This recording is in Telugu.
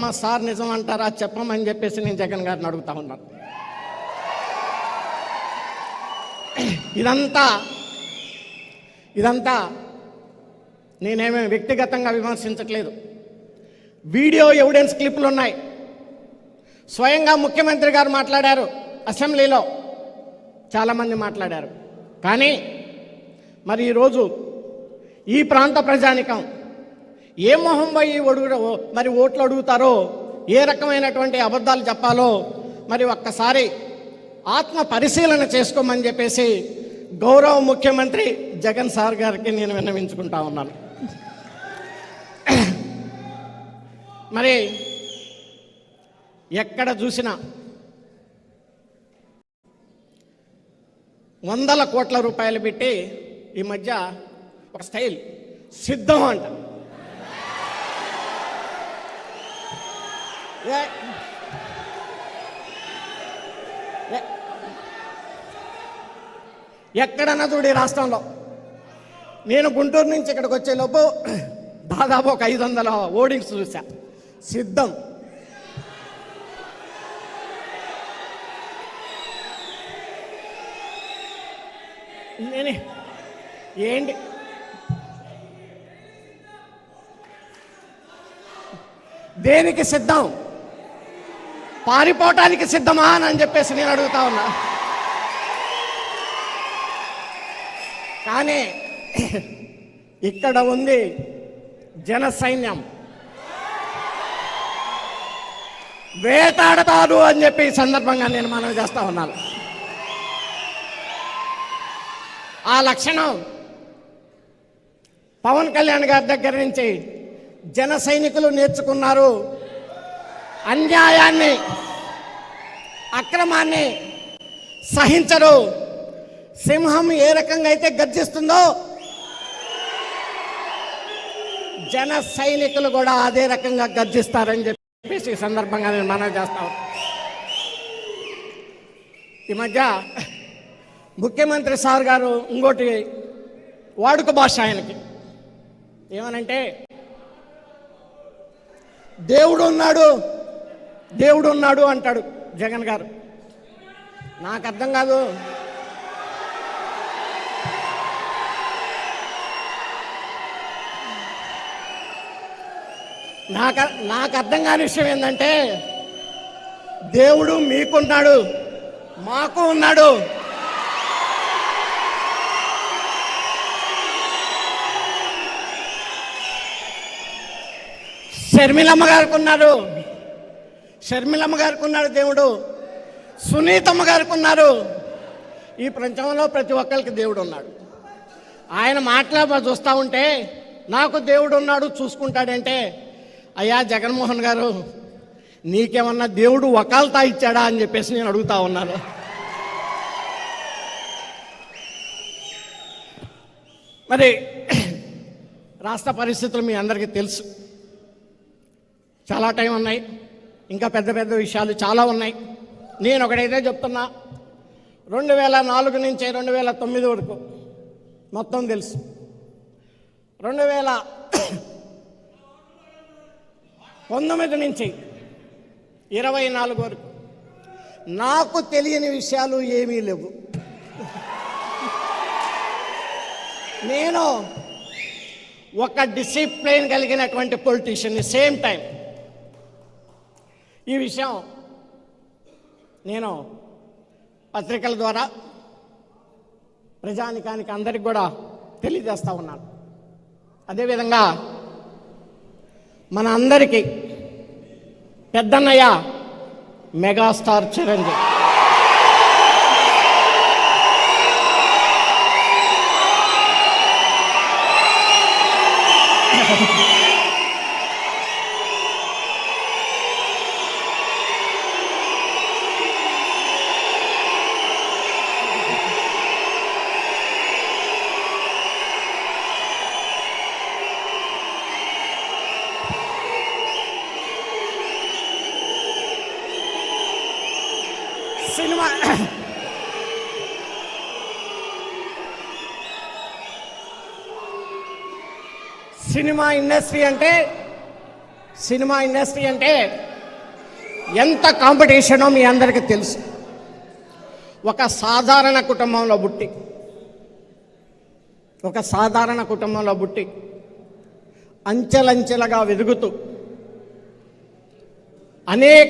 మా సార్ నిజం అంటారా చెప్పమని చెప్పేసి నేను జగన్ గారిని అడుగుతా ఉన్నాను. ఇదంతా నేనేమీ వ్యక్తిగతంగా విమర్శించట్లేదు. వీడియో ఎవిడెన్స్ క్లిప్లు ఉన్నాయి. స్వయంగా ముఖ్యమంత్రి గారు మాట్లాడారు, అసెంబ్లీలో చాలామంది మాట్లాడారు. కానీ మరి ఈరోజు ఈ ప్రాంత ప్రజానికం ఏ మొహం పోయి మరి ఓట్లు అడుగుతారో, ఏ రకమైనటువంటి అబద్ధాలు చెప్పాలో మరి ఒక్కసారి ఆత్మ పరిశీలన చేసుకోమని చెప్పేసి గౌరవ ముఖ్యమంత్రి జగన్ సార్ గారికి నేను విన్నవించుకుంటా ఉన్నాను. మరి ఎక్కడ చూసినా 100 కోట్ల రూపాయలు పెట్టి ఈ మధ్య ఒక స్టైల్ సిద్ధం అంట. ఎక్కడన్నా చూడు రాష్ట్రంలో. నేను గుంటూరు నుంచి ఇక్కడికి వచ్చేలోపు దాదాపు ఒక 500 హోర్డింగ్స్ చూసా. సిద్ధం. నేను ఏంటి దేనికి సిద్ధం? పారిపోవటానికి సిద్ధమా అని చెప్పేసి నేను అడుగుతా ఉన్నా. కానీ ఇక్కడ ఉంది జన సైన్యం, వేటాడతారు అని చెప్పి ఈ సందర్భంగా నేను మనవి చేస్తా ఉన్నాను. ఆ లక్షణం పవన్ కళ్యాణ్ గారి దగ్గర నుంచి జన సైనికులు నేర్చుకున్నారు. అన్యాయాన్ని, అక్రమాన్ని సహించరు. సింహం ఏ రకంగా అయితే గర్జిస్తుందో జన సైనికులు కూడా అదే రకంగా గర్జిస్తారని చెప్పేసి ఈ సందర్భంగా నేను మనవి చేస్తాను. ఈ మధ్య ముఖ్యమంత్రి సార్ గారు ఇంకోటి వాడుక భాష ఆయనకి ఏమనంటే, దేవుడు ఉన్నాడు అంటాడు జగన్ గారు. నాకు అర్థం కాదు. నాకు అర్థం కాని విషయం ఏంటంటే, దేవుడు మీకున్నాడు, మాకు ఉన్నాడు. షర్మిలమ్మ గారికి ఉన్నాడు దేవుడు, సునీతమ్మ గారికి ఉన్నారు. ఈ ప్రపంచంలో ప్రతి ఒక్కరికి దేవుడు ఉన్నాడు. ఆయన మాట్లాడ చూస్తూ ఉంటే నాకు దేవుడు ఉన్నాడు చూసుకుంటాడంటే, అయ్యా జగన్మోహన్ గారు నీకేమన్నా దేవుడు వకాల్తా ఇచ్చాడా అని చెప్పేసి నేను అడుగుతా ఉన్నాను. మరి రాష్ట్ర పరిస్థితులు మీ అందరికీ తెలుసు. చాలా టైం ఉన్నాయి, ఇంకా పెద్ద పెద్ద విషయాలు చాలా ఉన్నాయి. నేను ఒకటైతే చెప్తున్నా, 2004 నుంచి 2009 వరకు మొత్తం తెలుసు. 2019 నుంచి 24 వరకు నాకు తెలియని విషయాలు ఏమీ లేవు. నేను ఒక డిసిప్లిన్ కలిగినటువంటి పొలిటీషియన్ని. సేమ్ టైం ఈ విషయం నేను పత్రికల ద్వారా ప్రజానికానికి అందరికి కూడా తెలియజేస్తూ ఉన్నాను. అదేవిధంగా మన అందరికీ పెద్దన్నయ్య మెగాస్టార్ చిరంజీవి సినిమా ఇండస్ట్రీ అంటే సినిమా ఇండస్ట్రీ అంటే ఎంత కాంపిటీషనో మీ అందరికీ తెలుసు. ఒక సాధారణ కుటుంబంలో పుట్టి అంచెలంచెలుగా వెదుగుతూ అనేక